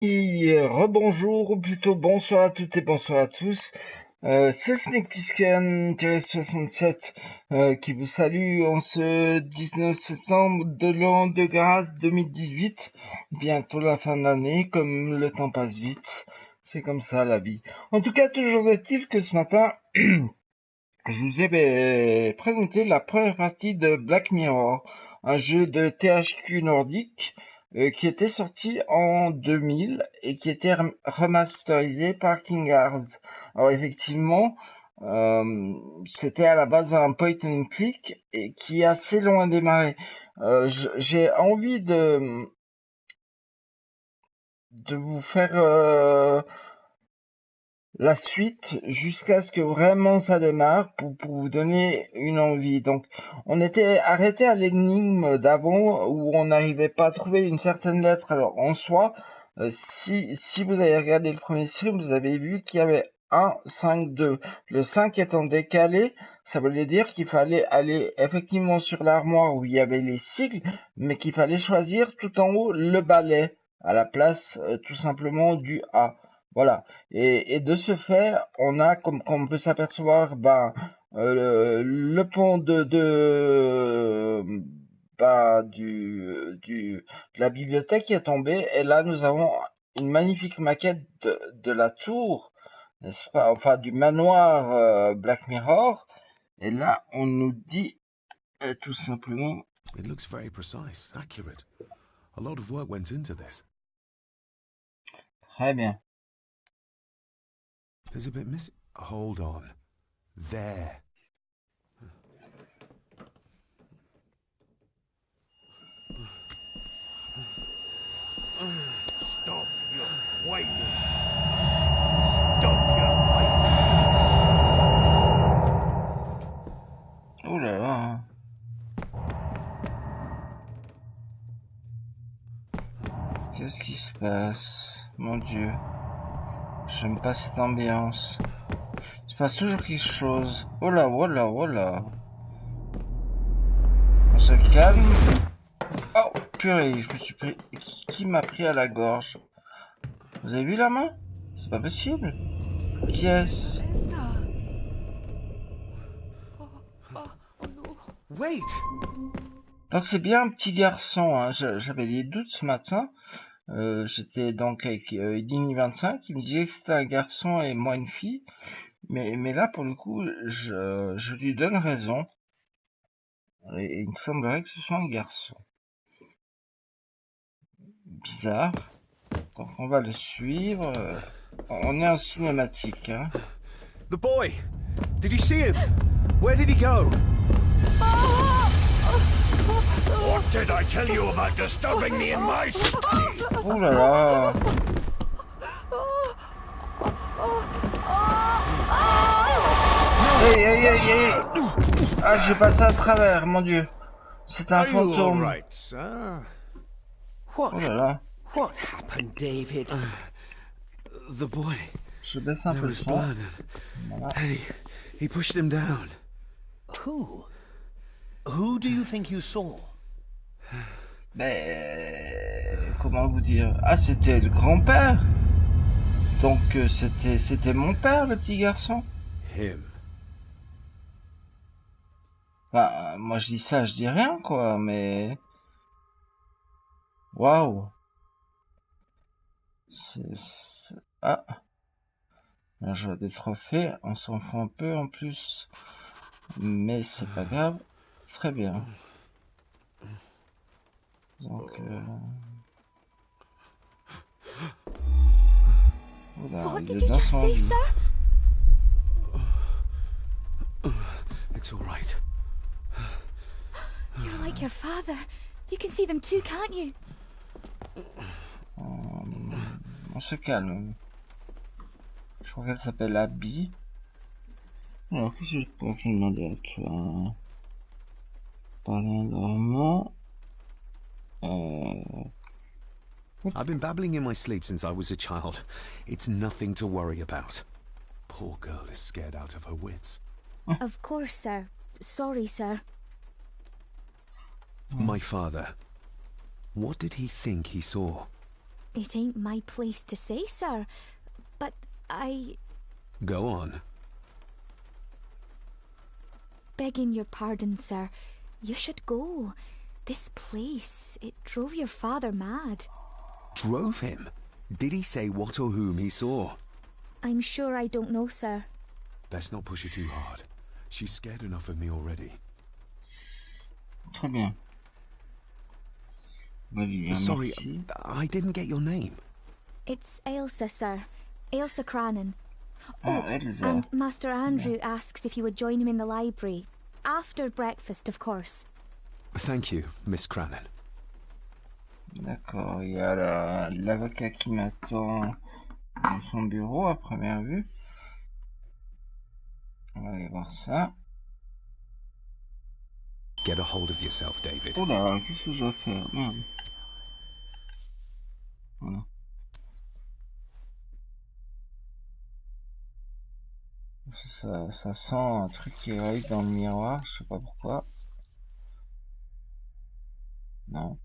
Rebonjour, ou plutôt bonsoir à toutes et bonsoir à tous. C'est SnackePleasken-67 qui vous salue en ce 19 septembre de l'an de grâce 2018. Bientôt la fin de l'année, comme le temps passe vite. C'est comme ça la vie. En tout cas, toujours est-il que ce matin, je vous ai présenté la première partie de Black Mirror, un jeu de THQ nordique qui était sorti en 2000 et qui était remasterisé par King Arts. Alors effectivement, c'était à la base un point and click et qui est assez long à démarrer. J'ai envie de vous faire la suite jusqu'à ce que vraiment ça démarre pour vous donner une envie. Donc, on était arrêté à l'énigme d'avant où on n'arrivait pas à trouver une certaine lettre. Alors, en soi, si vous avez regardé le premier stream, vous avez vu qu'il y avait 1, 5, 2. Le 5 étant décalé, ça voulait dire qu'il fallait aller effectivement sur l'armoire où il y avait les sigles, mais qu'il fallait choisir tout en haut le balai à la place tout simplement du A. Voilà. Et de ce fait, on a, comme on peut s'apercevoir, le pont de la bibliothèque qui est tombé. Et là, nous avons une magnifique maquette de la tour, n'est-ce pas? Enfin, du manoir Black Mirror. Et là, on nous dit tout simplement. It looks very precise, accurate. A lot of work went into this. Très bien. There's a bit missing. Hold on. There. Stop your whining. Stop your whining. Oh là là. Qu'est-ce qui se passe? Mon Dieu. J'aime pas cette ambiance. Il se passe toujours quelque chose. Oh là, oh là, oh là. On se calme. Oh, purée, je me suis pris... Qui m'a pris à la gorge? Vous avez vu la main? C'est pas possible. Qui est-ce? Wait! Donc c'est bien un petit garçon, hein. J'avais des doutes ce matin. J'étais donc avec Dini25, il me disait que c'était un garçon et moi une fille. Mais là, pour le coup, je lui donne raison. Et il me semblerait que ce soit un garçon. Bizarre. Donc on va le suivre. On est en cinématique, hein. The boy! Did you see him? Where did he go? What did I tell you about disturbing me in my study? Oh là là. Hey, hey, hey, hey. Ah, j'ai passé à travers, mon Dieu. C'est un Are you all fantôme. right, sir? Oh là là. What happened, David? The boy. Je baisse un There peu le was son. blood Voilà. and he pushed him down. Who? Who do you think you saw? Comment vous dire? Ah, c'était le grand-père. Donc c'était mon père, le petit garçon. Him. Enfin, moi je dis ça, je dis rien quoi, mais waouh. Ah, là, je vois des trophées, on s'en fout un peu en plus, mais c'est pas grave, très bien. Donc voilà, What il did est you dans just son say, lit. sir? It's all right. You're like your father. You can see them too, can't you? On se calme. Je crois qu'elle s'appelle Abby. Alors, qu'est-ce que je pourrais te demander à toi? Parler vraiment. I've been babbling in my sleep since I was a child. It's nothing to worry about. Poor girl is scared out of her wits. Of course, sir. Sorry, sir. My father. What did he think he saw? It ain't my place to say, sir, but Go on. begging your pardon, sir, you should go. This place, it drove your father mad. Drove him? Did he say what or whom he saw? I'm sure I don't know, sir. Best not push her too hard. She's scared enough of me already. Très bien. On va lui dire Sorry, merci. I didn't get your name. It's Ailsa, sir. Ailsa Crannan. Ah, Elsa. And Master Andrew asks if you would join him in the library. After breakfast, of course. Thank you, Miss Crannan. D'accord, il y a l'avocat qui m'attend dans son bureau à première vue. On va aller voir ça. Get a hold of yourself, David. Oh là, qu'est-ce que je dois faire? Merde. Voilà. Ça sent un truc qui arrive dans le miroir, je sais pas pourquoi. Non.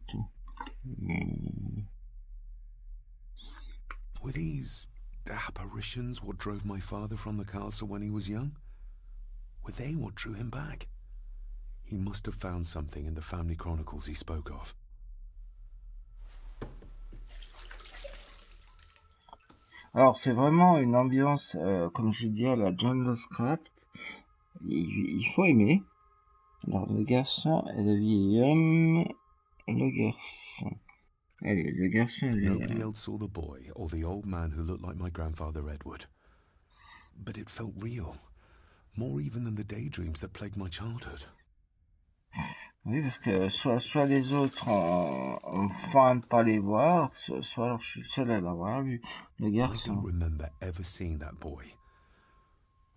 Tout. Were these apparitions what drove my father from the castle when he was young? Were they what drew him back? He must have found something in the family chronicles he spoke of. Alors c'est vraiment une ambiance, comme je dis, à la John Lovecraft. Il faut aimer. Alors le garçon et le vieil homme. Le garçon. Allez, le garçon et le vieil Nobody homme. else saw the boy or the old man who looked like my grandfather Edward. But it felt real. More even than the daydreams that plagued my childhood. Oui, parce que soit les autres ont faim de pas les voir, soit alors je suis le seul à l'avoir vu. Le I garçon. don't remember ever seeing that boy.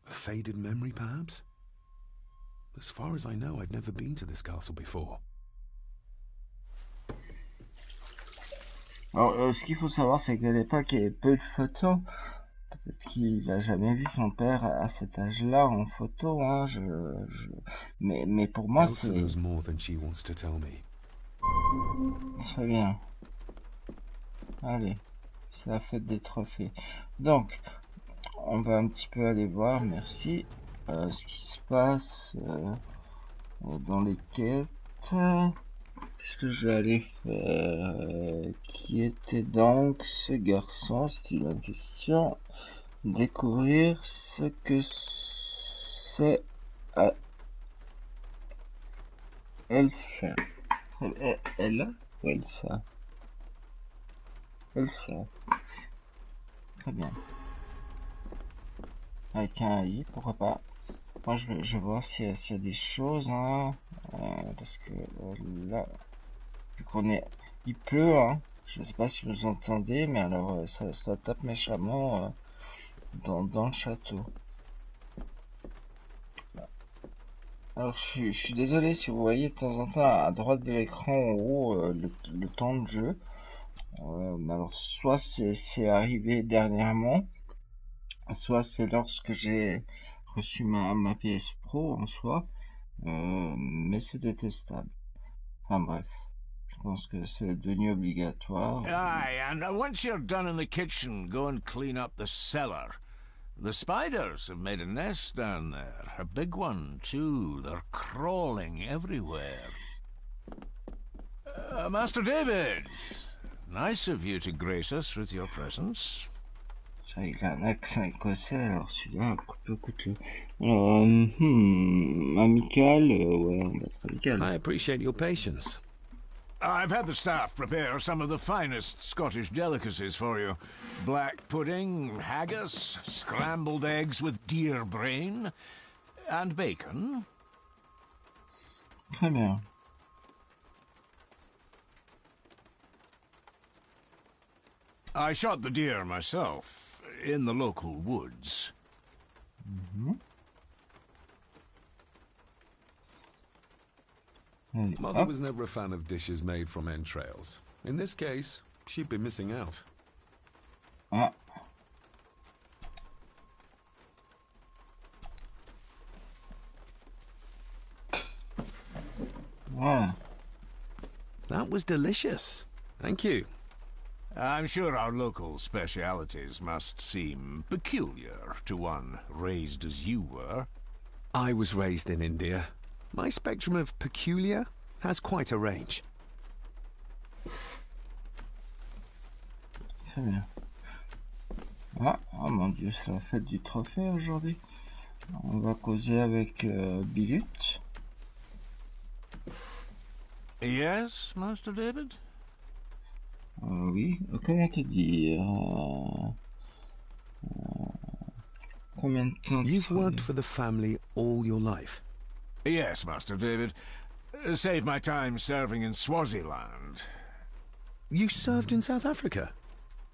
A faded memory, perhaps? As far as I know, I've never been to this castle before. Alors, ce qu'il faut savoir, c'est qu'à l'époque, il y avait peu de photos. Peut-être qu'il n'a jamais vu son père à cet âge-là en photo, hein. Mais pour moi, Elsa c'est knows more than she wants to tell me. très bien. Allez, c'est la fête des trophées. Donc, on va un petit peu aller voir, merci, ce qui se passe dans les quêtes. Qu'est-ce que je vais aller faire? Qui était donc ce garçon? C'est une bonne question. Découvrir ce que c'est Elsa. Ella ou Elsa? Elsa. Très bien. Avec un I, pourquoi pas. Moi, je vais voir s'il y a des choses, hein. Parce que là, vu qu'on est... Il pleut, hein. Je sais pas si vous entendez, mais alors ça tape méchamment dans le château. Alors, je suis désolé si vous voyez de temps en temps à droite de l'écran en haut le temps de jeu. Mais alors, soit c'est arrivé dernièrement, soit c'est lorsque j'ai reçu ma PS Pro en soi, mais c'est détestable. Enfin bref, je pense que c'est devenu obligatoire. Aye, and once you're done in the kitchen, go and clean up the cellar. The spiders have made a nest down there. A big one, too. They're crawling everywhere. Master David, nice of you to grace us with your presence. Ça, il a un accent écossais, alors celui-là, coûteux. Alors, amical, ouais, on va être amical. I appreciate your patience. I've had the staff prepare some of the finest Scottish delicacies for you. Black pudding, haggis, scrambled eggs with deer brain, and bacon. Très bien. I shot the deer myself, in the local woods. Allez, Mother hop. was never a fan of dishes made from entrails. In this case, she'd be missing out. Ah. Voilà. That was delicious. Thank you. I'm sure our local specialities must seem peculiar to one raised as you were. I was raised in India. My spectrum of peculiar has quite a range. Très bien. Ah, oh mon Dieu, c'est la fête du trophée aujourd'hui. On va causer avec Bilut. Yes, Master David? Oui, comment te dire combien de temps You've worked for the family all your life? Yes, Master David. Save my time serving in Swaziland. You served in South Africa?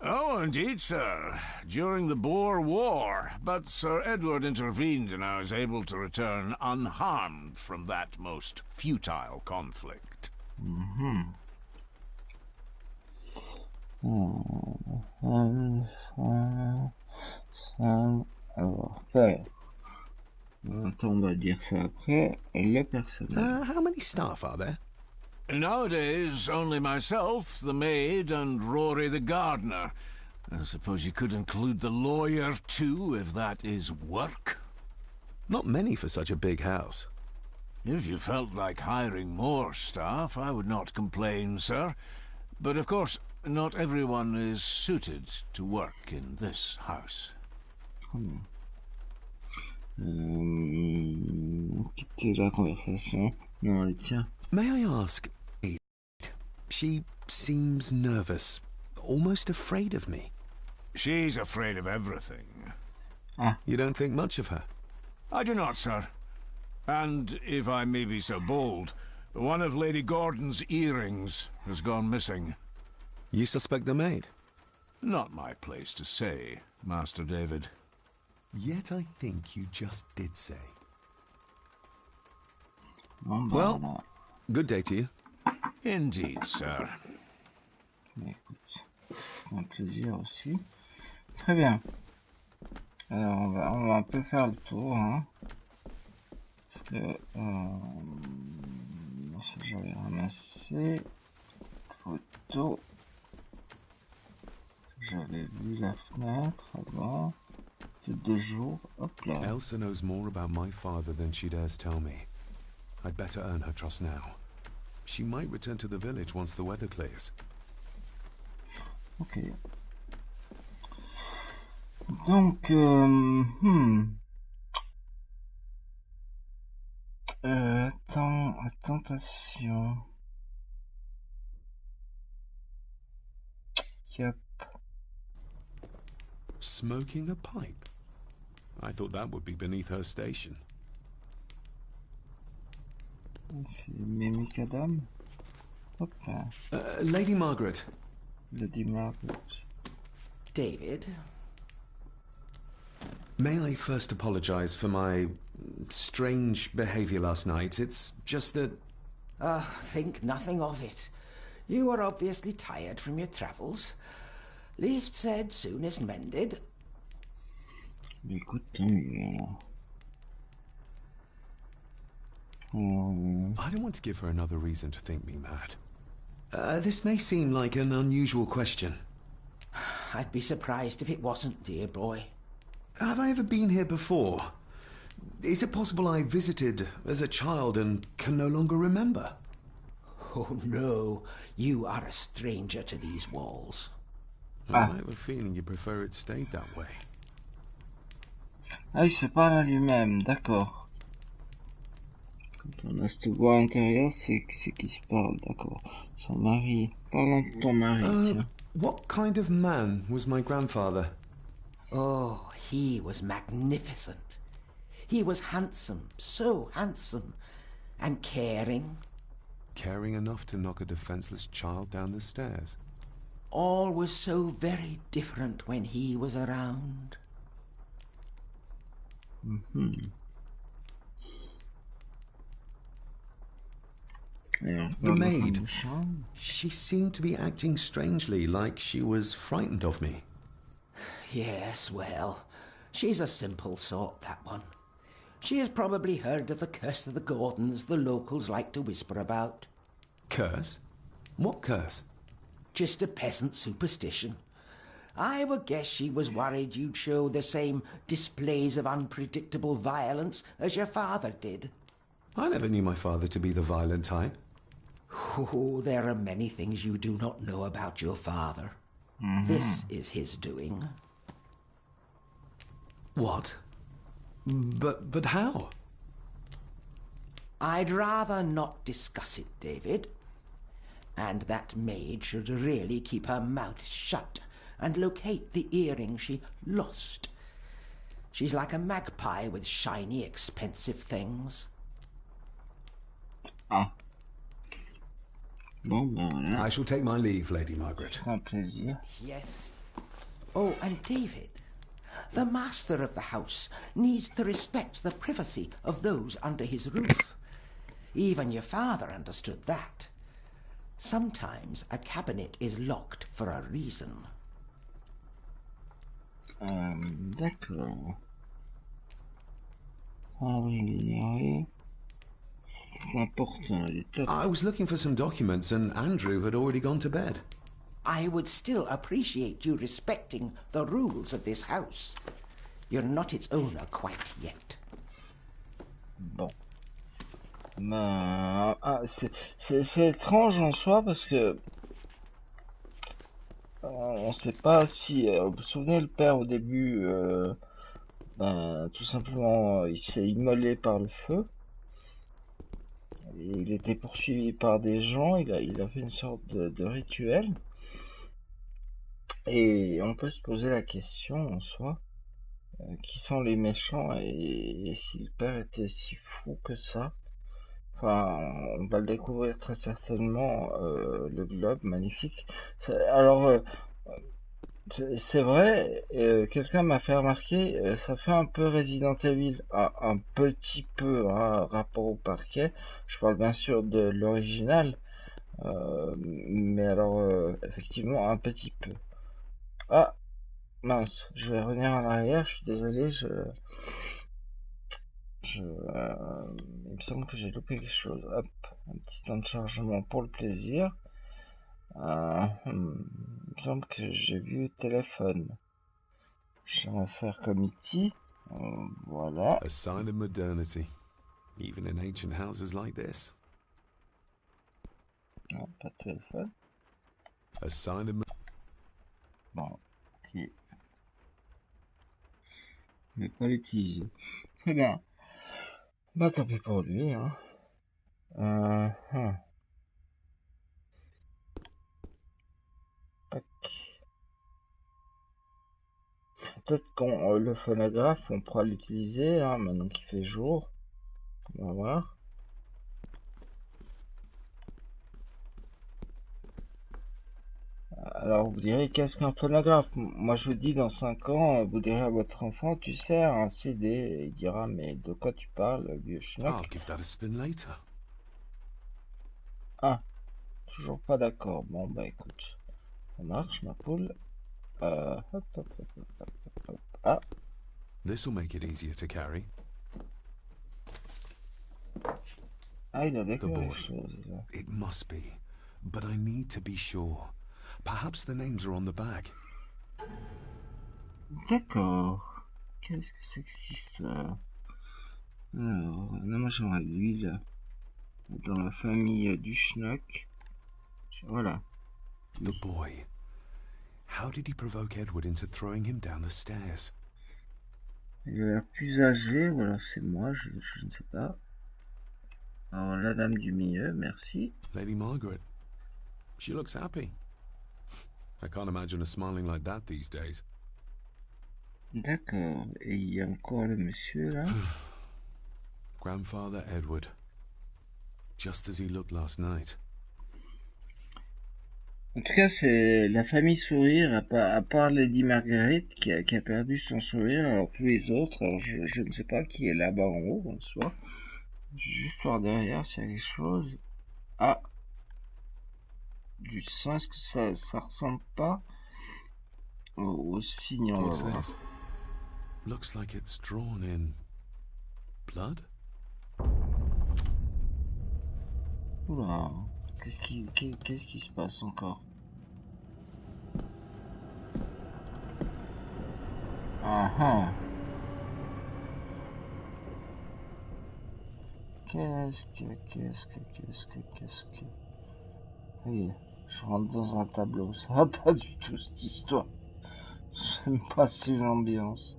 Oh, indeed, sir. During the Boer War. But Sir Edward intervened and I was able to return unharmed from that most futile conflict. Alors, père. On va dire ça après. Le personnel. How many staff are there? Nowadays, only myself, the maid, and Rory the gardener. I suppose you could include the lawyer, too, if that is work. Not many for such a big house. If you felt like hiring more staff, I would not complain, sir. But of course, not everyone is suited to work in this house. Quitter la conversation. Non, allez, tiens. May I ask? She seems nervous, almost afraid of me. She's afraid of everything. You don't think much of her? I do not, sir. And, if I may be so bold, one of Lady Gordon's earrings has gone missing. You suspect the maid? Not my place to say, Master David. Yet I think you just did say. Well, good day to you. Indeed, sir. Écoute, c'est un plaisir aussi. Très bien. Alors, on va un peu faire le tour, hein. Parce que j'avais ramassé photo. J'avais vu la fenêtre avant. C'est 2 jours. Hop là. Elsa knows more about my father than she dares tell me. I'd better earn her trust now. She might return to the village once the weather clears. Ok. Donc, tentation. Yep. Smoking a pipe? I thought that would be beneath her station. C'est Mémicadam. Hop là. Lady Margaret. Lady Margaret. David? May I first apologize for my strange behavior last night? It's just that... Think nothing of it. You were obviously tired from your travels. Least said, soonest mended. Écoute, tant mieux alors. I don't want to give her another reason to think me mad. This may seem like an unusual question. I'd be surprised if it wasn't, dear boy. Have I ever been here before? Is it possible I visited as a child and can no longer remember? Oh, no. You are a stranger to these walls. I have a feeling you prefer it stayed that way. Ah, il se parle à lui-même, d'accord. Quand on a cette voix intérieure, c'est qu'il se parle, d'accord. Son mari. Parlons de ton mari, tiens. What kind of man was my grandfather? Oh, he was magnificent. He was handsome, so handsome, and caring. Caring enough to knock a defenseless child down the stairs. All was so very different when he was around. The maid, she seemed to be acting strangely, like she was frightened of me. Yes, well, she's a simple sort, that one. She has probably heard of the curse of the Gordons the locals like to whisper about. Curse? What curse? just a peasant superstition. I would guess she was worried you'd show the same displays of unpredictable violence as your father did. I never knew my father to be the violent type. Oh, there are many things you do not know about your father. This is his doing. What? But how? I'd rather not discuss it, David. And that maid should really keep her mouth shut and locate the earring she lost. She's like a magpie with shiny, expensive things. Ah. Bon, ben voilà. I shall take my leave, Lady Margaret. Un plaisir. Yes. Oh, and David, the master of the house needs to respect the privacy of those under his roof. Even your father understood that. Sometimes a cabinet is locked for a reason. D'accord. Ah oui, l'énervé. C'est important, il est top. I was looking for some documents and Andrew had already gone to bed. I would still appreciate you respecting the rules of this house. You're not its owner quite yet. Bon. Ben, c'est étrange en soi parce que on sait pas si vous vous souvenez le père au début ben tout simplement il s'est immolé par le feu. Il était poursuivi par des gens, il a fait une sorte de rituel. Et on peut se poser la question en soi, qui sont les méchants et si le père était si fou que ça. Enfin, on va le découvrir très certainement, le globe magnifique. Alors, c'est vrai, quelqu'un m'a fait remarquer, ça fait un peu Resident Evil, un petit peu, hein, rapport au parquet. Je parle bien sûr de l'original, mais alors, effectivement, un petit peu. Ah, mince, je vais revenir en arrière, je suis désolé, il me semble que j'ai loupé quelque chose. Hop, un petit temps de chargement pour le plaisir. Il me semble que j'ai vu le téléphone. Je vais faire comme E.T. Voilà. A sign of modernity, even in ancient houses like this. Non, pas de téléphone. A sign of... Bon, ok. Je vais pas l'utiliser. Très bien. Bah tant pis pour lui, hein. Tac. Peut-être qu'on le phonographe, on pourra l'utiliser, hein, maintenant qu'il fait jour. On va voir. Alors vous direz, qu'est-ce qu'un phonographe? Moi je vous dis, dans 5 ans, vous direz à votre enfant, tu sers un CD, et il dira, mais de quoi tu parles, vieux I'll schnock? give that a spin later. Ah, toujours pas d'accord. Bon bah écoute, ça marche ma poule. Hop, hop, hop, hop, hop, hop. Ah, This'll make it easier to carry. il a The découvert boy. quelque chose. Là. It must be, but I need to be sure. Perhaps the names are on the back. D'accord. Qu'est-ce que c'est que cette histoire? Alors, un hommage à l'huile dans la famille du schnock. Voilà. The boy. How did he provoke Edward into throwing him down the stairs? Il a l'air plus âgé, ou alors c'est moi, je ne sais pas. Alors, la dame du milieu, merci. Lady Margaret. She looks happy. I can't imagine her smiling like that these days. D'accord. Et il y a encore le monsieur, là. Grandfather Edward. Just as he looked last night. En tout cas, c'est la famille sourire, à part Lady Marguerite qui a perdu son sourire, alors tous les autres, alors je ne sais pas qui est là-bas en haut, en soi. Je vais juste voir derrière s'il y a quelque chose. Ah, du sang, est-ce que ça ressemble pas au signe, on va What's voir. this? Looks like it's drawn in blood? Oula, qu'est-ce qui se passe encore? Ah ah. Qu'est-ce que... Oui, je rentre dans un tableau. Ça va pas du tout cette histoire. J'aime pas ces ambiances.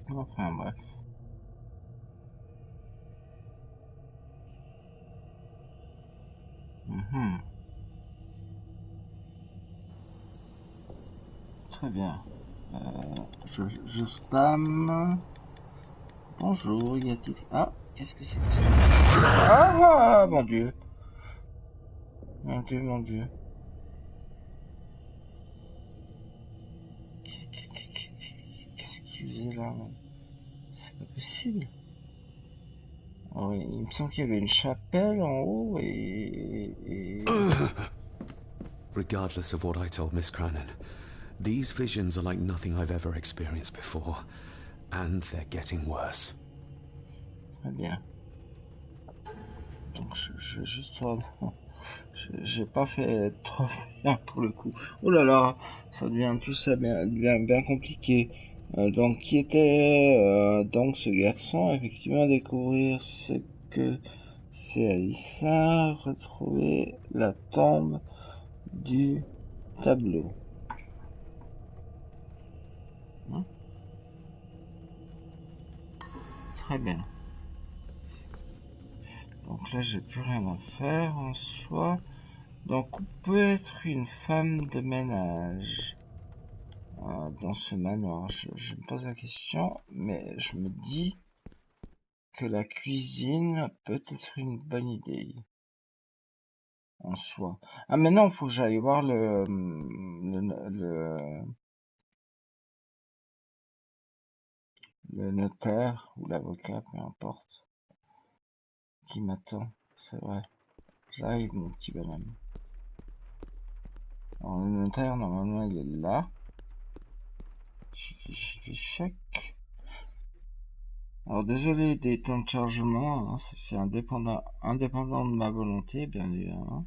Enfin bref. Très bien. Je spam. Bonjour, y a-t-il... Ah, qu'est-ce que c'est que ça? Ah, mon Dieu. Mon Dieu, mon Dieu. Qu'est-ce qu'il faisait là? C'est pas possible. Oh, oui, il me semble qu'il y avait une chapelle en haut et... Regardless of what I told Miss Crannan, these visions are like nothing I've ever experienced before. And they're getting worse. Très bien. Donc je vais juste... J'ai pas fait trop bien pour le coup. Oh là là, ça devient tout ça bien compliqué. Donc qui était donc ce garçon? Effectivement, découvrir ce que c'est Alissa, retrouver la tombe du tableau. Très bien. Donc là, j'ai plus rien à faire en soi. Donc, on peut être une femme de ménage dans ce manoir. Je me pose la question, mais je me dis que la cuisine peut être une bonne idée en soi. Ah, mais non, faut que j'aille voir le notaire ou l'avocat, peu importe, qui m'attend. C'est vrai. J'arrive, mon petit bonhomme. Alors, le notaire, normalement, il est là. Chic. Alors désolé des temps de chargement, hein, c'est indépendant de ma volonté, bien évidemment.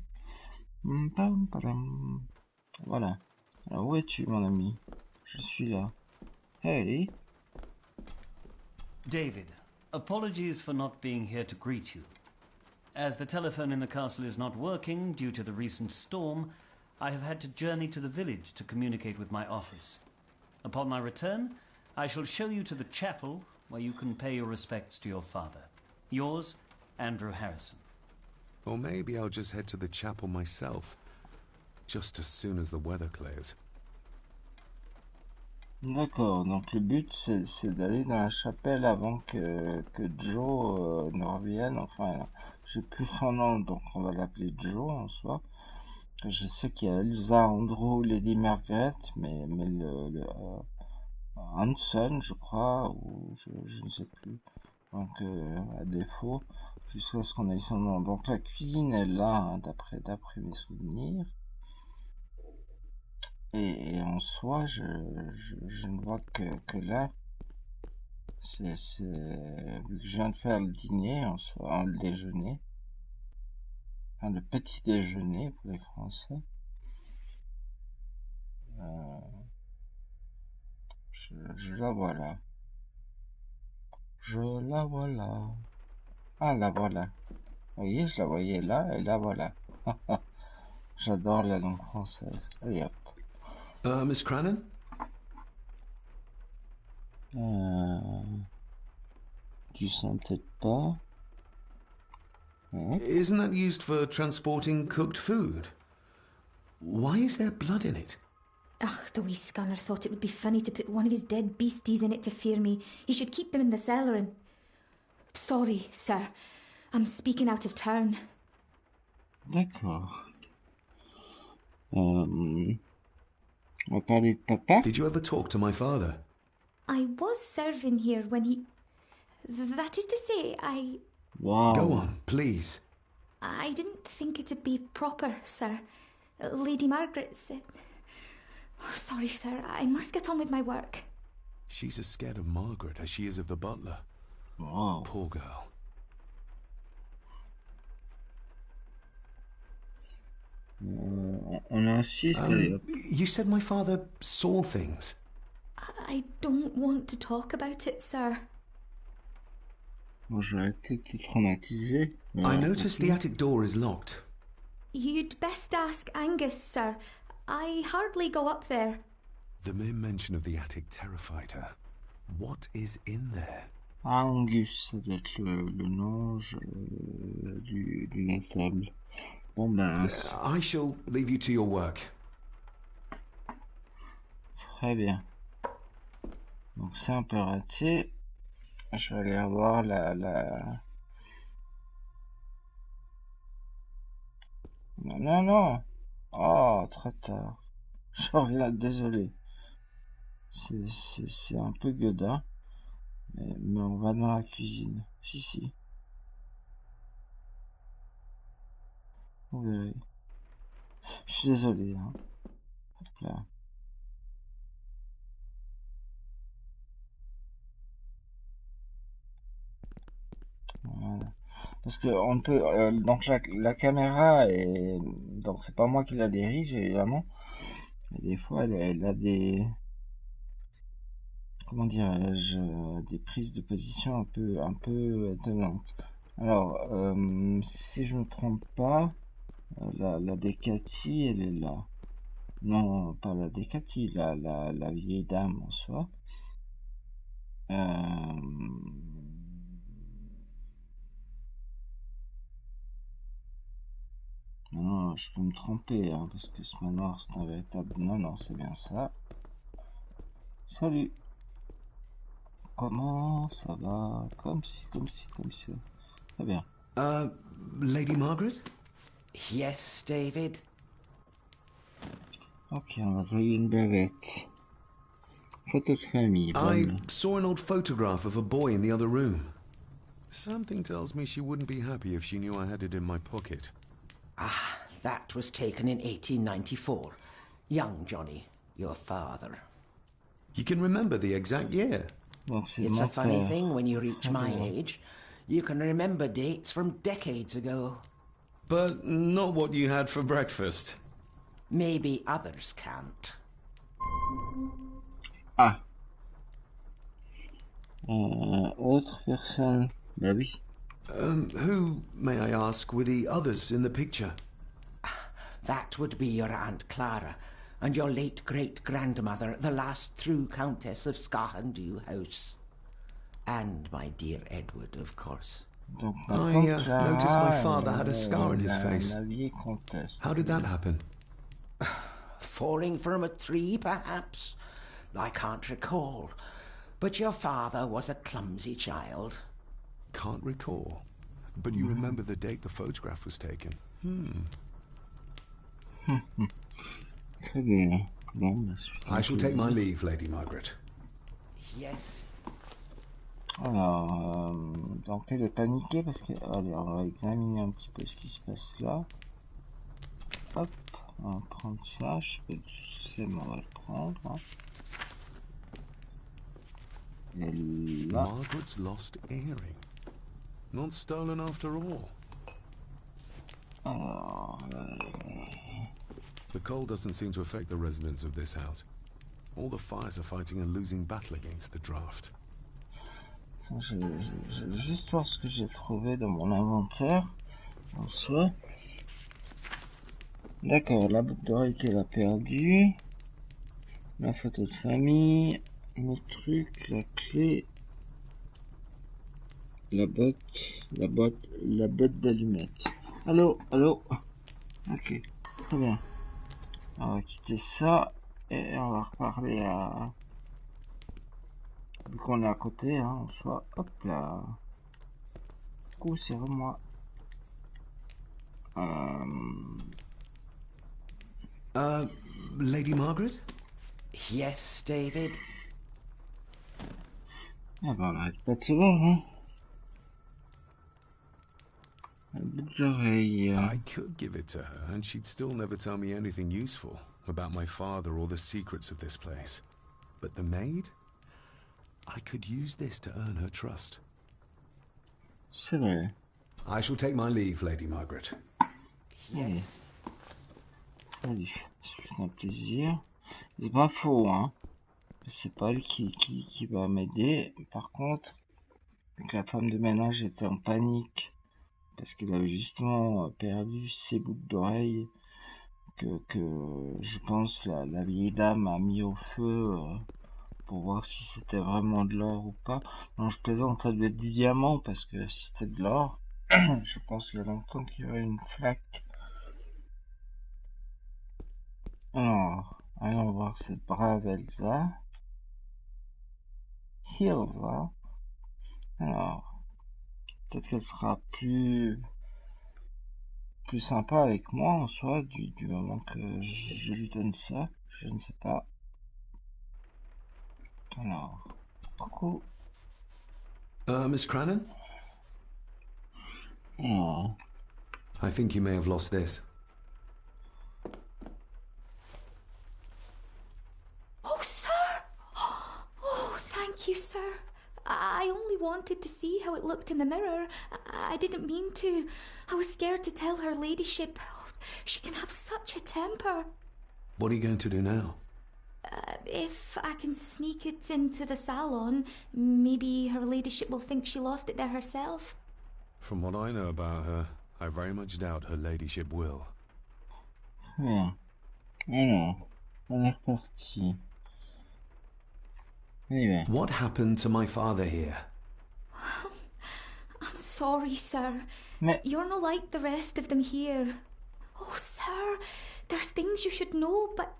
Padam. Voilà. Alors où es-tu, mon ami? Je suis là. Hey. David, apologies for not being here to greet you. As the telephone in the castle is not working due to the recent storm, I have had to journey to the village to communicate with my office. Upon my return, I shall show you to the chapel where you can pay your respects to your father. Yours, Andrew Harrison. Or maybe I'll just head to the chapel myself, just as soon as the weather clears. D'accord, donc le but c'est d'aller dans la chapelle avant que Joe ne revienne. Enfin, j'ai plus son nom, donc on va l'appeler Joe en soi. Je sais qu'il y a Elsa, Andrew, Lady Margaret, mais Hanson, je crois, ou je ne sais plus. Donc, à défaut, jusqu'à ce qu'on ait son nom. Donc, la cuisine est là, hein, d'après mes souvenirs. Et en soi, je ne vois que là, vu que je viens de faire le dîner, en soi, le déjeuner, enfin, le petit déjeuner pour les Français. Je la vois là. Je la vois là. Ah, la voilà. Vous voyez, je la voyais là, et la voilà. J'adore la langue française. Allez hop. Miss Crannan? Tu sens peut-être pas. Isn't that used for transporting cooked food? Why is there blood in it? Ugh, the wee scunner thought it would be funny to put one of his dead beasties in it to fear me. He should keep them in the cellar and... Sorry, sir. I'm speaking out of turn. D'accord. On va parler de papa. Did you ever talk to my father? I was serving here when he... That is to say, Wow. Go on, please. I didn't think it'd be proper, sir. Lady Margaret said... Oh, sorry, sir. I must get on with my work. She's as scared of Margaret as she is of the butler. Wow. Poor girl. On a un raciste. You said my father saw things. I don't want to talk about it, sir. Bon, je vais arrêter de te traumatiser. I noticed the attic door is locked. You'd best ask Angus, sir. I hardly go up there. The mere mention of the attic terrified her. What is in there? Angus, ça doit être le nom du notable. Bon ben, I shall leave you to your work. très bien. Donc c'est un peu raté. Je vais aller avoir la... Non. Oh, trop tard. Je reviens, désolé. C'est un peu gueudin. Mais on va dans la cuisine. Si. Vous verrez. Je suis désolé. Hein. Hop là. Voilà. Parce que on peut... donc la caméra est... Donc c'est pas moi qui la dirige, évidemment. Et des fois, elle a des... Comment dirais-je, des prises de position un peu étonnantes. Alors, si je me trompe pas, la Décati, elle est là. Non, pas la Décati, la vieille dame en soi. Non, je peux me tromper, hein, parce que ce manoir, c'est un véritable... Non, c'est bien ça. Salut. Comment ça va? Comme si. Très bien. Lady Margaret? Yes, David? Ok, on va envoyer une bavette. Photo de famille. I Bonne. saw an old photograph of a boy in the other room. Something tells me she wouldn't be happy if she knew I had it in my pocket. Ah, that was taken in 1894. Young Johnny, your father. You can remember the exact year? Donc, c'est It's mon a funny père. thing when you reach my bien. age. You can remember dates from decades ago. But not what you had for breakfast. Maybe others can't. Ah. Autre personne. Bah oui. Who, may I ask, were the others in the picture? That would be your Aunt Clara and your late great-grandmother, the last true Countess of Scahandew House. And my dear Edward, of course. Donc, I Clara noticed my father et had a scar on his face. La vieille comtesse. How did that happen? Falling from a tree, perhaps? I can't recall. But your father was a clumsy child. Can't recall. But you remember the date the photograph was taken? Très bien. Bon, bah, I shall take my leave, Lady Margaret. Yes. Alors, donc elle est paniquée parce que... Allez, on va examiner un petit peu ce qui se passe là. Hop, on va prendre ça. Je sais pas du c'est mais on va le prendre. Hein. Et là... Margaret's lost earring. Not stolen after all. Alors... The cold doesn't seem to affect the residents of this house. All the fires are fighting a losing battle against the draft. Je vais juste voir ce que j'ai trouvé dans mon inventaire. En soi. D'accord, la boucle d'oreille qu'elle a perdue. La photo de famille. Le truc, la clé. La botte d'allumettes. Allô. Ok, très bien. On va quitter ça. Et on va reparler à... Vu qu'on est à côté, hein, en soi. Hop là. Du coup, c'est moi. Lady Margaret? Yes, David? Ah ben, on arrête pas de se voir, hein. La boucle d'oreille. I could give it to her, and she'd still never tell me anything useful about my father or the secrets of this place. But the maid? I could use this to earn her trust. C'est vrai. I shall take my leave, Lady Margaret. Yes. Salut. un plaisir. C'est pas faux, hein. C'est pas elle qui va m'aider. Par contre, la femme de ménage était en panique parce qu'elle avait justement perdu ses boucles d'oreilles que je pense la vieille dame a mis au feu pour voir si c'était vraiment de l'or ou pas. Non, je plaisante, ça devait être du diamant parce que si c'était de l'or, je pense qu'il y a longtemps qu'il y aurait une flaque. Alors, allons voir cette brave Elsa. Hilsa. Alors, peut-être qu'elle sera plus sympa avec moi en soi du moment que je lui donne ça. Je ne sais pas. Alors, coucou. Miss Crannan? Oh, I think you may have lost this. Oh, sir! Oh, thank you, sir. I only wanted to see how it looked in the mirror. I didn't mean to. I was scared to tell her ladyship. Oh, she can have such a temper. What are you going to do now? If I can sneak it into the salon, maybe her ladyship will think she lost it there herself. From what I know about her, I very much doubt her ladyship will. très bien. Alors, on est reparti. Anyway. What happened to my father here? I'm sorry, sir. Mais, You're not like the rest of them here. Oh, sir, there's things you should know, but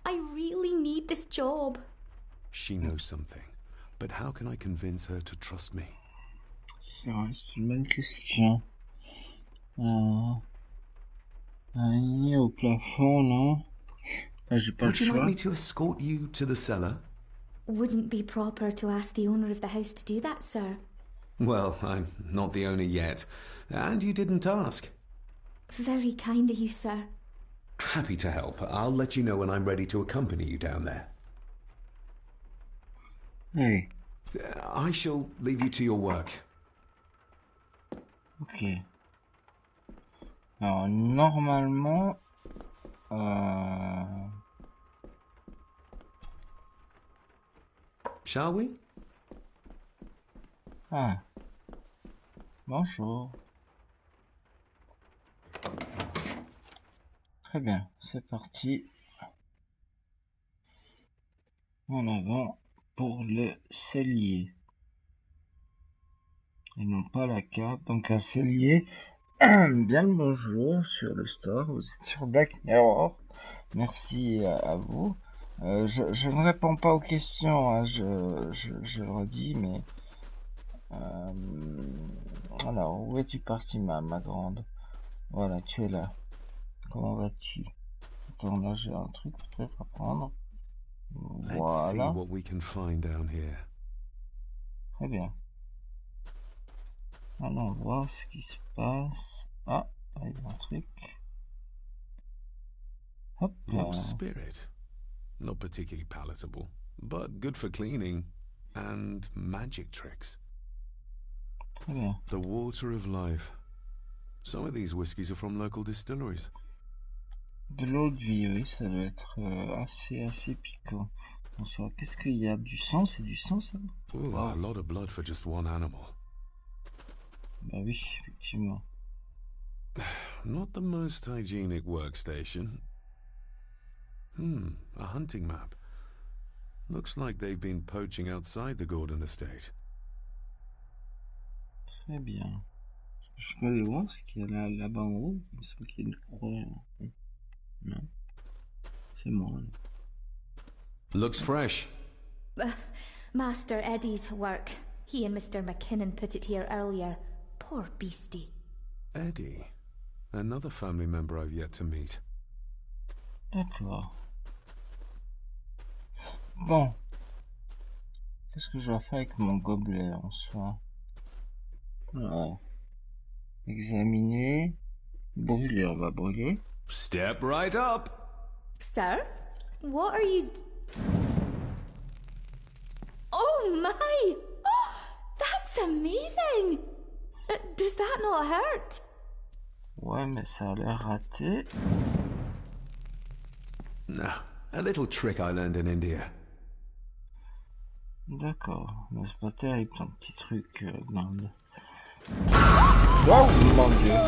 I really need this job. She knows something, but how can I convince her to trust me? c'est une bonne question. Un nid au plafond, non? Ah, j'ai pas Would le you like choix. me to escort you to the cellar? Wouldn't be proper to ask the owner of the house to do that, sir. Well, I'm not the owner yet, and you didn't ask. Very kind of you, sir. Happy to help. I'll let you know when I'm ready to accompany you down there. Allez, I shall leave you to your work. ok. Alors, normalement... Shall we? Ah. Bonjour. Très bien, c'est parti. En avant pour le cellier. Et non pas la cape. Donc un cellier. Bien le bonjour sur le store. Vous êtes sur Black Mirror. Merci à vous. Je ne réponds pas aux questions, hein, je le redis, mais... alors, où es-tu partie, ma grande? Voilà, tu es là. Comment vas-tu? Attends, là, j'ai un truc peut-être à prendre. Let's see Voilà. what we can find down here. Très bien. Allons voir ce qui se passe. Ah, il y a un truc. Hop là. Lost spirit. Not particularly palatable, but good for cleaning and magic tricks. Très bien. The water of life. Some of these whiskies are from local distilleries. De l'eau de vie, oui, ça doit être assez piquant. Bonsoir. Qu'est-ce qu'il y a? Du sang? C'est du sang, ça? Ooh, Wow. a lot of blood for just one animal. Bah oui, effectivement. Not the most hygienic workstation. A hunting map. Looks like they've been poaching outside the Gordon estate. Très bien. Je peux aller voir ce qu'il y a là-bas en haut. Il me semble qu'il y a une croix. Non. C'est moi. Là. Looks fresh. Master Eddie's work. He and Mr. McKinnon put it here earlier. Poor beastie. Eddie. Another family member I've yet to meet. D'accord. Bon. Qu'est-ce que je dois faire avec mon gobelet en soi? Alors. Examiner. Brûler, on va brûler. Step right up. Sir? What are you... Oh my! Oh, that's amazing! Does that not hurt? Ouais, mais ça a l'air raté. No, a little trick I learned in India. D'accord, mais c'est pas terrible ton petit truc d'Inde. Oh mon dieu!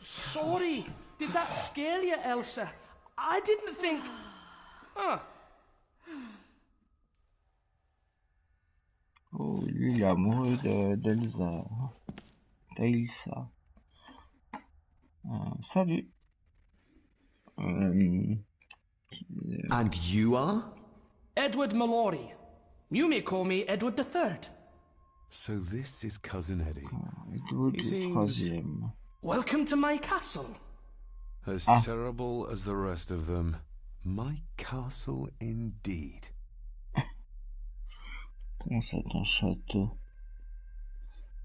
Sorry, did that scare you, Elsa? I didn't think... Huh. Oh, lui il est amoureux d'Elsa. d'Elsa. Salut! And you are? Edward Mallory. You may call me Edward III. So this is Cousin Eddie. Edward He le seems troisième. Welcome to my castle. as terrible as the rest of them. My castle indeed. Comment ça, ton château?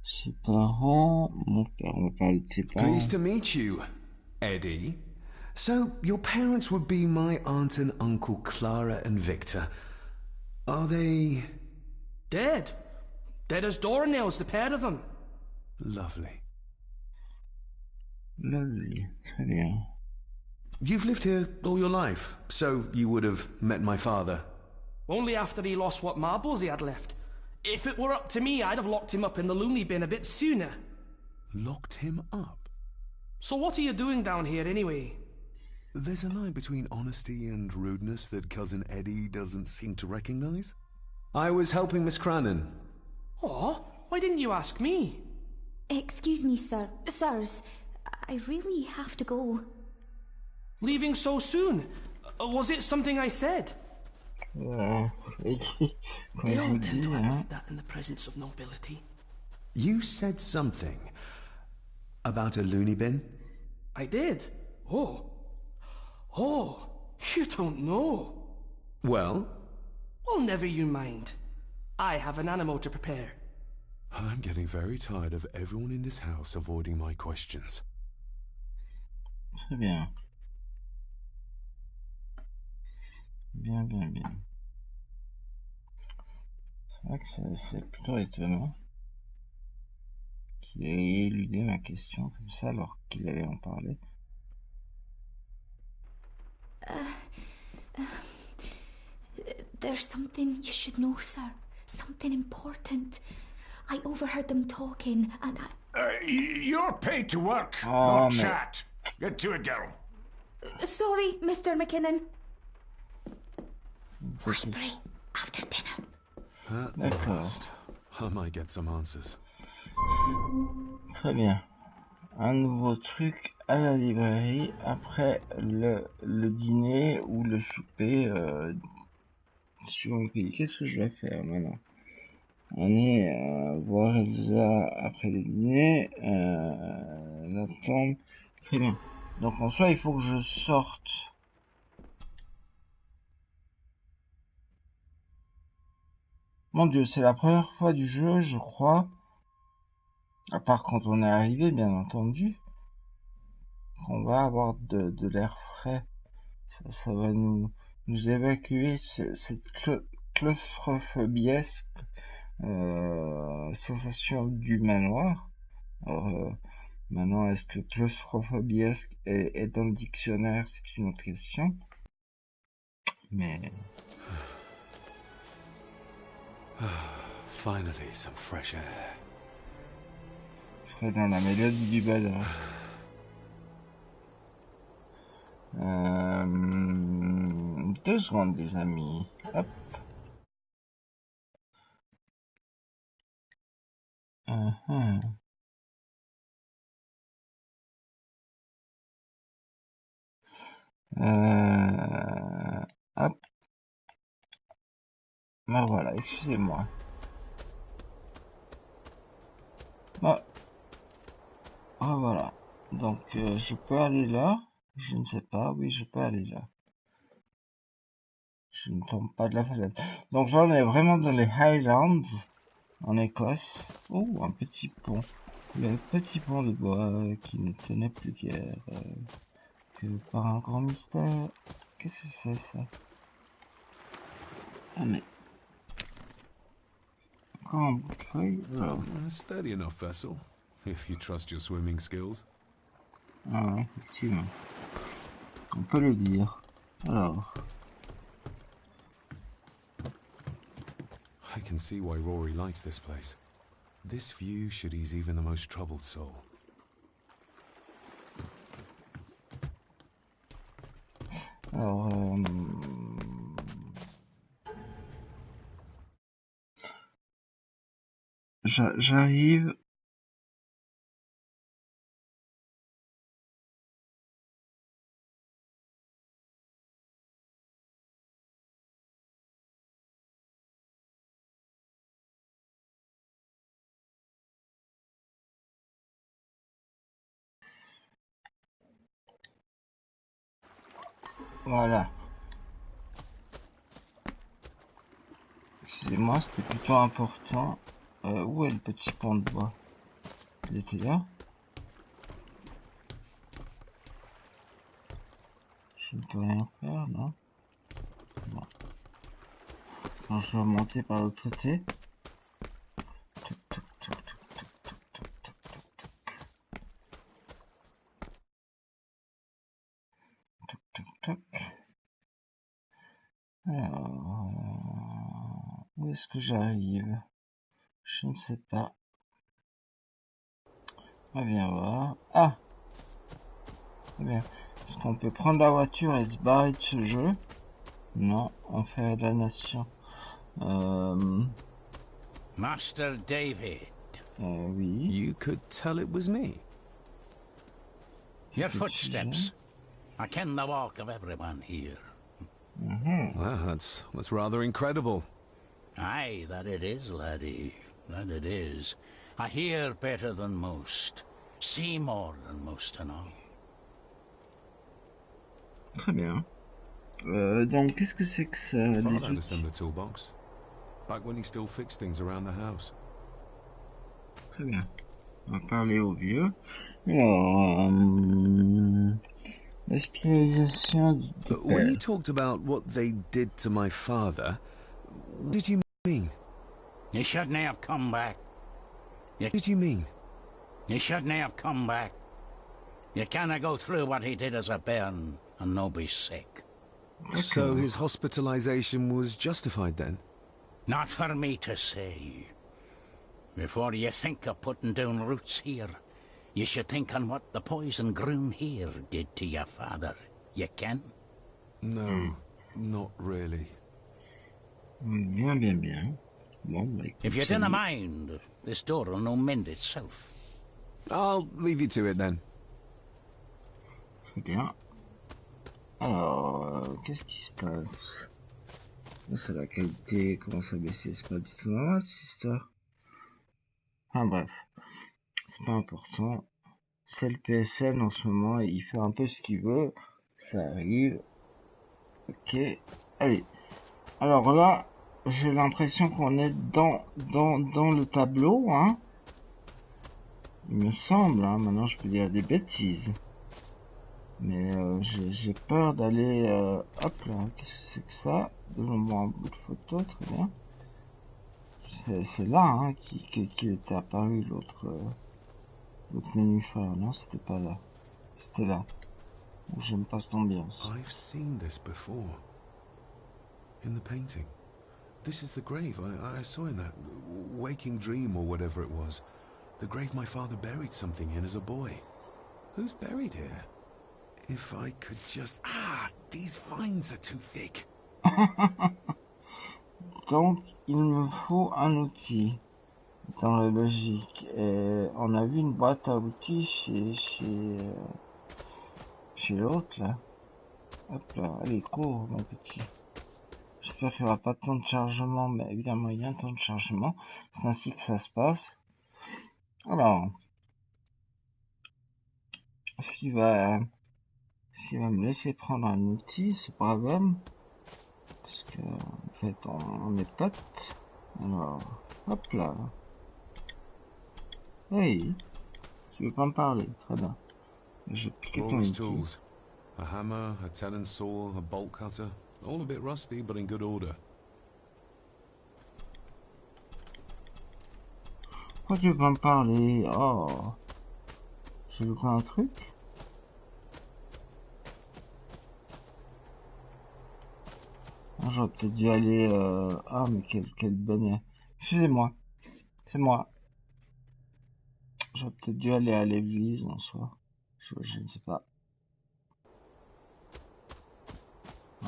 Ses parents... Mon père, on va parler de ses parents. Pleased to meet you, Eddie. So, your parents would be my aunt and uncle Clara and Victor. Are they... Dead. Dead as doornails, the pair of them. Lovely. Lovely, très bien. You've lived here all your life, so you would have met my father. Only after he lost what marbles he had left. If it were up to me, I'd have locked him up in the loony bin a bit sooner. Locked him up? So what are you doing down here anyway? There's a line between honesty and rudeness that Cousin Eddie doesn't seem to recognize. I was helping Miss Crannan. Oh, why didn't you ask me? Excuse me, sir. Sirs, I really have to go. Leaving so soon? Was it something I said? Comme They je all vous tend dis, to act hein. like that in the presence of nobility. You said something about a loony bin? I did. Oh. Oh, you don't know. Well, Well, never you mind. I have an animal to prepare. I'm getting very tired of everyone in this house avoiding my questions. Très bien. Bien, bien, bien. C'est vrai que c'est plutôt étonnant qu'il ait éludé ma question comme ça alors qu'il allait en parler. There's something you should know, sir. Something important. I overheard them talking, and You're paid to work, Oh, not mate. chat. Get to it, girl. Sorry, Mr. McKinnon. Library after dinner. At D'accord. last, I might get some answers. Très bien. Un nouveau truc à la librairie après le dîner ou le souper sur le pays. Qu'est-ce que je vais faire maintenant? Aller voir Elsa après le dîner, l'attendre. Très bien. Donc en soi, il faut que je sorte. Mon Dieu, c'est la première fois du jeu, je crois. À part quand on est arrivé, bien entendu. Qu'on va avoir de l'air frais. Ça va nous évacuer cette claustrophobie-esque sensation du manoir. Alors, maintenant, est-ce que claustrophobie-esque est dans le dictionnaire? C'est une autre question. Mais... Finally, some fresh air. frais dans la mélodie du bonheur. 2 secondes, les amis. Hop. Hop. Ben voilà, excusez-moi. Bon. Ah voilà. Donc, je peux aller là. Je ne sais pas. Oui, je peux aller là. Je ne tombe pas de la fenêtre. Donc là, on est vraiment dans les Highlands, en Écosse. Oh, un petit pont. Le petit pont de bois qui ne tenait plus guère que par un grand mystère. Qu'est-ce que c'est ça? Ah mais... Encore un bout de feuille. A steady enough vessel, if you trust your swimming skills. Ah ouais, effectivement. On peut le dire. Alors. I can see why Rory likes this place. This view should ease even the most troubled soul. Alors, j'arrive. Voilà. Excusez-moi, c'était plutôt important. Où est le petit pont de bois? Il était là? Je ne peux rien faire, non? Bon. Alors, je vais monter par l'autre côté. Toc, toc, toc, toc, toc, toc, toc, toc, toc, toc, toc, toc. Alors, où est-ce que j'arrive? Je ne sais pas. On va bien voir. Ah! Très bien. Est-ce qu'on peut prendre la voiture et se barrer de ce jeu? Non, on fait la nation. Master David. Oui. You could tell it was me. Your footsteps. I ken the walk of everyone here. Wow, that's rather incredible. Aye, that it is, laddie. That it is. I hear better than most. See more than most and all. Très bien. Donc, qu'est-ce que c'est que ça, les Father had a outils? similar toolbox. Back when he still fixed things around the house. Très bien. On va parler au vieux. Alors, l'explication du When père. you talked about what they did to my father, what did you mean? You shouldn't have come back. What did you mean? You shouldn't have come back. You canna go through what he did as a bairn and no be sick. So his hospitalization was justified then? Not for me to say. Before you think of putting down roots here, you should think on what the poison grown here did to your father. You can? No, not really. Bien, bien, bien. Bon, bah, écoute, If you salut. dinna mind, this door will no mend itself. I'll leave you to it then. Très bien. Alors, qu'est-ce qui se passe? C'est la qualité commence à baisser, c'est pas du tout normal cette histoire. Enfin bref, c'est pas important. C'est le PSN en ce moment et il fait un peu ce qu'il veut. Ça arrive. Ok. Allez. Alors là, j'ai l'impression qu'on est dans le tableau, hein. Il me semble, hein. Maintenant je peux dire des bêtises. Mais j'ai peur d'aller... hop là, qu'est-ce que c'est que ça? Donnons-moi un bout de photo, très bien. C'est là hein, qui était apparu l'autre nénuphar, non? C'était pas là. C'était là. J'aime pas cette ambiance. I've seen this before. In the painting. This is the grave I saw in that waking dream or whatever it was. The grave my father buried something in as a boy. Who's buried here? If I could just... Ah, these vines are too thick. Donc, il me faut un outil dans la logique. Et on a vu une boîte à outils chez l'autre, là. Hop là, allez, cours, mon petit. J'espère qu'il n'y aura pas de temps de chargement, mais évidemment, il y a un temps de chargement. C'est ainsi que ça se passe. Alors, est-ce qu'il va me laisser prendre un outil, ce brave homme? Parce que, en fait, on est potes. Alors, hop là. Oui, tu veux pas me parler, très bien. Je vais piquer ton Rory's outil. tools. A hammer, a tenon saw, a bolt cutter. All a bit rusty, but in good order. Pourquoi tu veux pas me parler? Oh, j'ai loupé un truc? J'aurais peut-être dû aller... Ah, mais quelle bonne... Excusez-moi, c'est moi. J'aurais peut-être dû aller à l'église en soi. Je ne sais pas.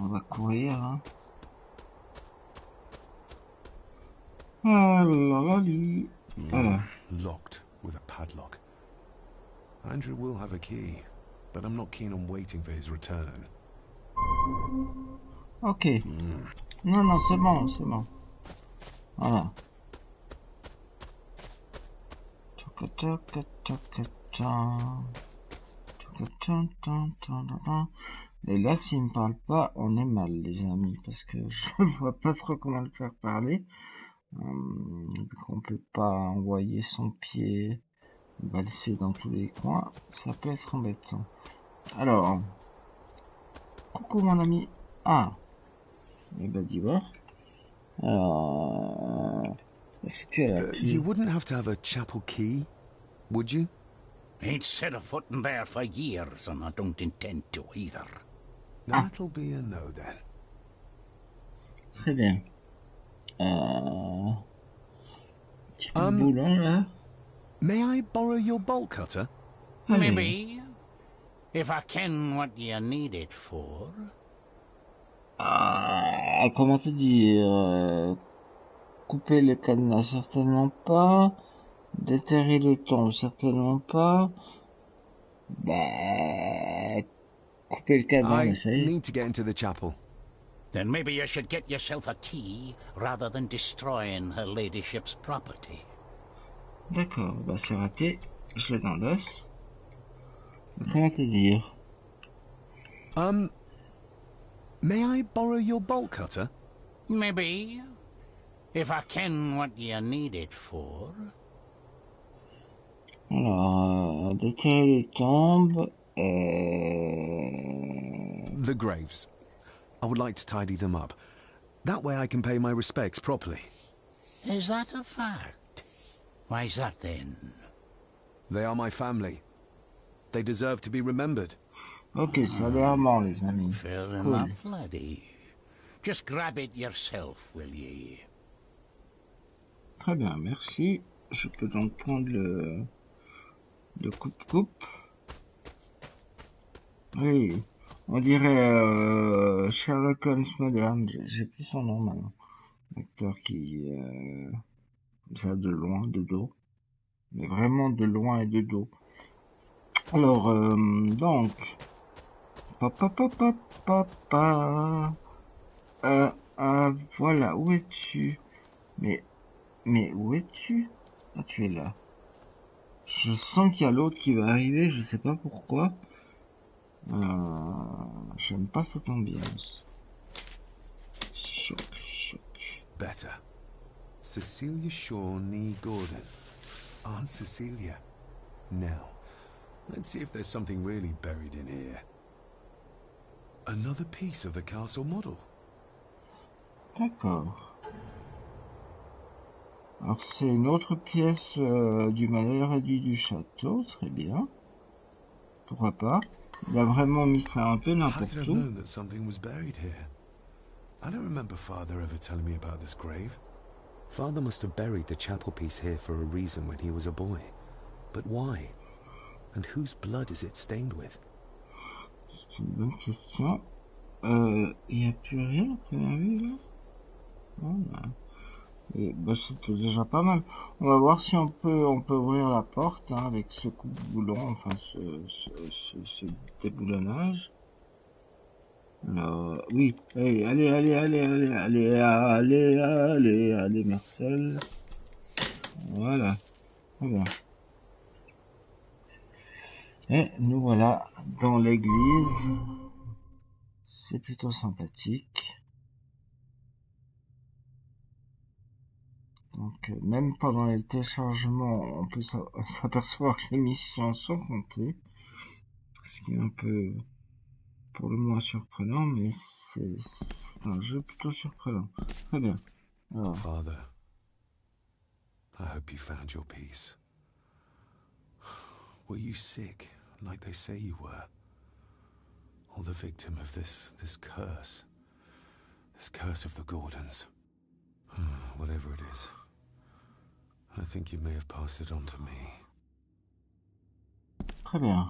On va courir, hein. Ah là là, lui. Voilà. Locked with a padlock. Andrew will have a key, but I'm not keen on waiting for his return. Ok. Non, non, c'est bon, c'est bon. Voilà. Et là, s'il me parle pas, on est mal, les amis, parce que je vois pas trop comment le faire parler. Vu qu'on peut pas envoyer son pied valser dans tous les coins, ça peut être embêtant. Alors, coucou mon ami. Ah, et ben dis voir. Alors, est-ce que tu as la clé? You wouldn't have to have a chapel key, would you? Ain't set a foot in there for years, and I don't intend to either. That'll be a no then. Très bien. Petit peu de boulon là. May I borrow your bolt cutter? Allez. Maybe. If I ken what you need it for. Ah, comment te dire? Couper le cadenas, certainement pas. Déterrer les tombes, certainement pas. Bah, couper le cadenas, mais I ça y est. need to get into the chapel. Then maybe you should get yourself a key rather than destroying her ladyship's property. D'accord, bah c'est raté. Je l'ai dans l'os. Comment te dire? May I borrow your bolt cutter? Maybe. If I ken what you need it for. Alors, déterrer les tombes. The graves. I would like to tidy them up. That way I can pay my respects properly. Is that a fact? Why's that then? They are my family. They deserve to be remembered. Ok, ça a l'air mort, les amis. Fair Cool. enough, laddie. Just grab it yourself, will ye? Très bien, merci. Je peux donc prendre le coupe-coupe. Oui, on dirait Sherlock Holmes moderne. J'ai plus son nom maintenant. L'acteur qui, comme ça, de loin, de dos. Mais vraiment de loin et de dos. Alors, donc... Voilà, où es-tu? Mais où es-tu? Ah, tu es là. Je sens qu'il y a l'autre qui va arriver, je sais pas pourquoi. J'aime pas cette ambiance. Choc, choc. Better. Cecilia Shaw Nee Gordon. Aunt Cecilia. Now, let's see if there's something really buried in here. Another piece of the castle model. D'accord. Alors c'est une autre pièce du manuel réduit du château, très bien. Pourquoi pas? Il a vraiment mis ça un peu I could n'importe have où. known that something was buried here. I don't remember Father ever telling me about this grave. Father must have buried the chapel piece here for a reason when he was a boy. But why? And whose blood is it stained with? C'est une bonne question. Il n'y a plus rien à première vue là? Non, bah. Et, bah, c'était déjà pas mal. On va voir si on peut ouvrir la porte hein, avec ce coupe-boulon, enfin ce déboulonnage. Alors, oui, allez, Marcel. Voilà, très bien. Et nous voilà dans l'église. C'est plutôt sympathique. Donc, même pendant les téléchargements, on peut s'apercevoir que les missions sont comptées. Ce qui est un peu, pour le moins surprenant, mais c'est un jeu plutôt surprenant. Très bien. Alors, Father, I hope you found your peace. Were you sick, like they say you were? Or the victim of this curse? This curse of the Gordons. Whatever it is. I think you may have passed it on to me. Très bien.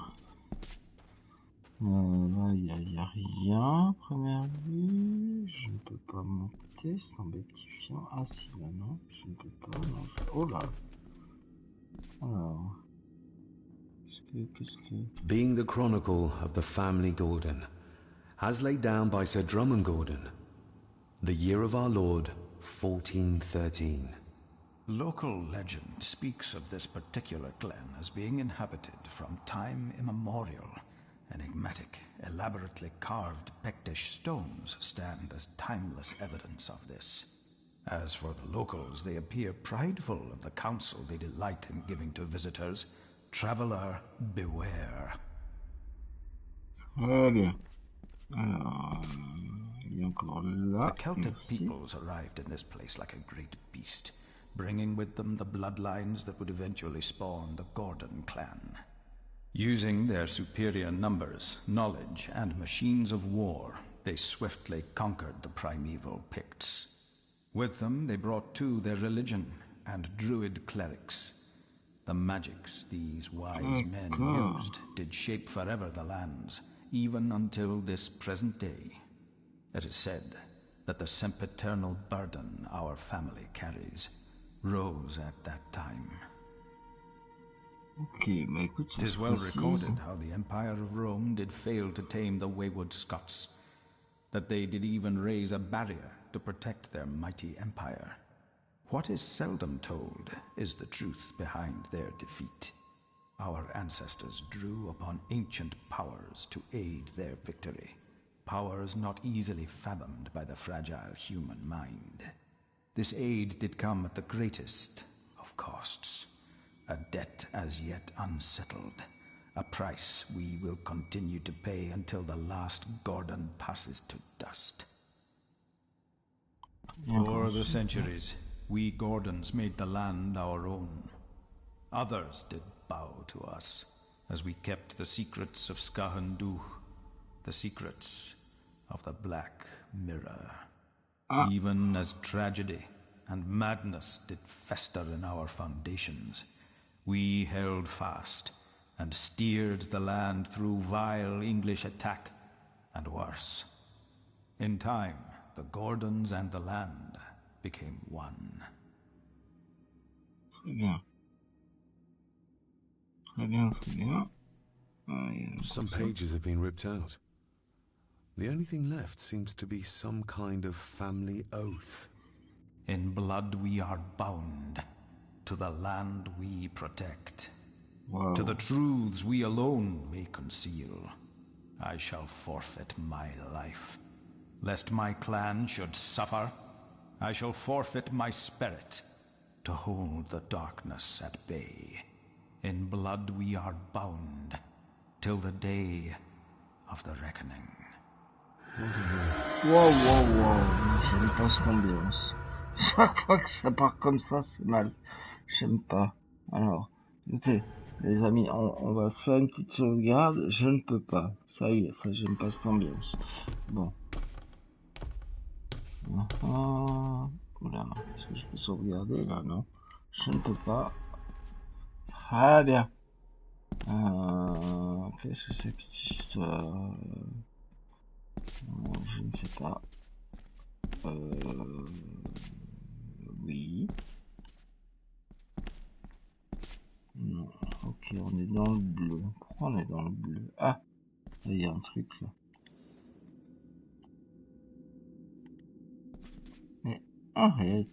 Là, il n'y a rien. Première vue. Je ne peux pas monter. C'est embêtifiant. Ah si, là non. Je ne peux pas. Non, oh là. Alors. Qu'est-ce que... Being the chronicle of the family Gordon, as laid down by Sir Drummond Gordon, the year of our Lord, 1413. Local legend speaks of this particular glen as being inhabited from time immemorial. Enigmatic, elaborately carved Pictish stones stand as timeless evidence of this. As for the locals, they appear prideful of the counsel they delight in giving to visitors. Traveler, beware. Très bien. Alors, il est encore là. The Celtic Merci. peoples arrived in this place like a great beast, bringing with them the bloodlines that would eventually spawn the Gordon clan. Using their superior numbers, knowledge, and machines of war, they swiftly conquered the primeval Picts. With them, they brought too their religion and druid clerics. The magics these wise men used did shape forever the lands, even until this present day. It is said that the sempiternal burden our family carries rose at that time. Ok, bah écoute, ça 'Tis se well précise. recorded how the Empire of Rome did fail to tame the wayward Scots, that they did even raise a barrier to protect their mighty empire. What is seldom told is the truth behind their defeat. Our ancestors drew upon ancient powers to aid their victory, powers not easily fathomed by the fragile human mind. This aid did come at the greatest of costs, a debt as yet unsettled, a price we will continue to pay until the last Gordon passes to dust. For the centuries, we Gordons made the land our own. Others did bow to us, as we kept the secrets of Skahandu, the secrets of the Black Mirror. Even as tragedy and madness did fester in our foundations, we held fast and steered the land through vile English attack and worse. In time, the Gordons and the land became one. Très bien. Très bien, très bien. Some pages have been ripped out. The only thing left seems to be some kind of family oath. In blood we are bound to the land we protect. Wow. To the truths we alone may conceal. I shall forfeit my life. Lest my clan should suffer, I shall forfeit my spirit to hold the darkness at bay. In blood we are bound till the day of the reckoning. Wow, j'aime pas cette ambiance. Chaque fois que ça part comme ça, c'est mal. J'aime pas. Alors, écoutez, les amis, on va se faire une petite sauvegarde. Je ne peux pas. Ça y est, ça, j'aime pas cette ambiance. Bon. Oula, est-ce que je peux sauvegarder là? Non. Je ne peux pas. Très bien. Qu'est-ce que c'est que cette histoire? Je ne sais pas. Oui. Non. Ok, on est dans le bleu. Pourquoi on est dans le bleu? Ah, il y a un truc là. Mais arrête.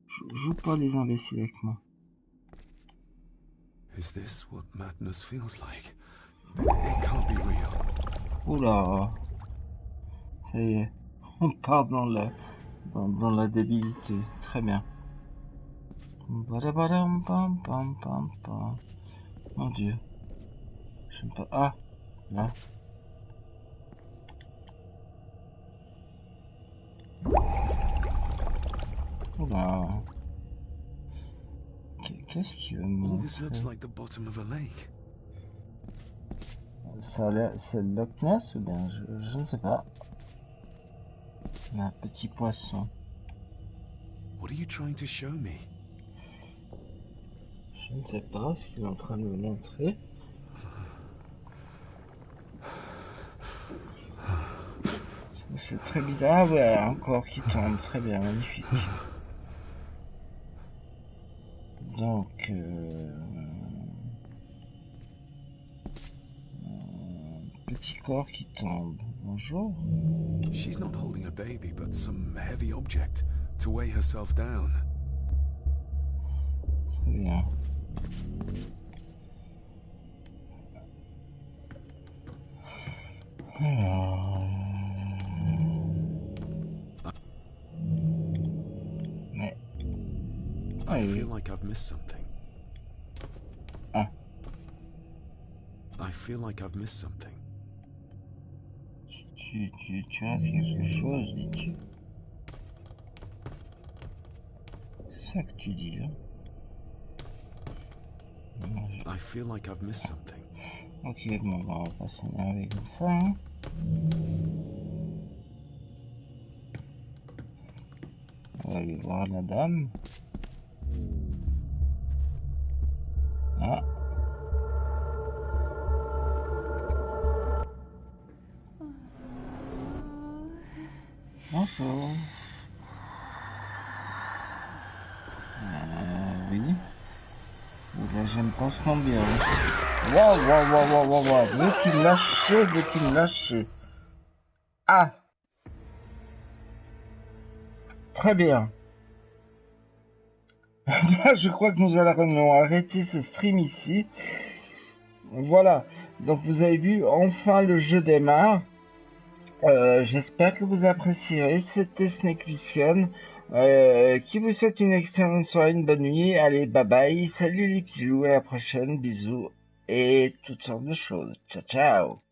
Je joue pas les imbéciles avec moi. Is this what madness feels like? It can't be real. Oula. Ça y est. On part dans la débilité. Très bien. Badabadam, pam, pam, pam, pam. Mon Dieu. Je ne sais pas. Ah, là. Oula. Qu'est-ce qu'il veut me All this looks montrer? like the bottom of a lake. Ça a l'air, c'est le Loch Ness ou bien je ne sais pas. Un petit poisson. What are you trying to show me? Je ne sais pas ce qu'il est en train de me montrer. C'est très bizarre. Ah ouais, encore qui tombe. Très bien, magnifique. Donc, petit corps qui tombe. Bonjour. She's not holding a baby, but some heavy object to weigh herself down. Très bien. Alors... Mais... I feel like I've missed something. Ah. I feel like I've missed something. Tu as quelque chose, dis-tu? C'est ça que tu dis, là? I feel like I've missed something. Ok, bon, bah, on va pas s'énerver comme ça, hein. On va aller voir la dame. Ah. Bonjour. Oui. Là, j'aime pas ce ambiance. Waouh. Veux-tu me lâcher? Ah. Très bien. Je crois que nous allons arrêter ce stream ici. Voilà. Donc vous avez vu, enfin le jeu démarre. J'espère que vous apprécierez. C'était SnackePleasken qui vous souhaite une excellente soirée, une bonne nuit. Allez, bye bye. Salut les petits loups, à la prochaine. Bisous et toutes sortes de choses. Ciao, ciao.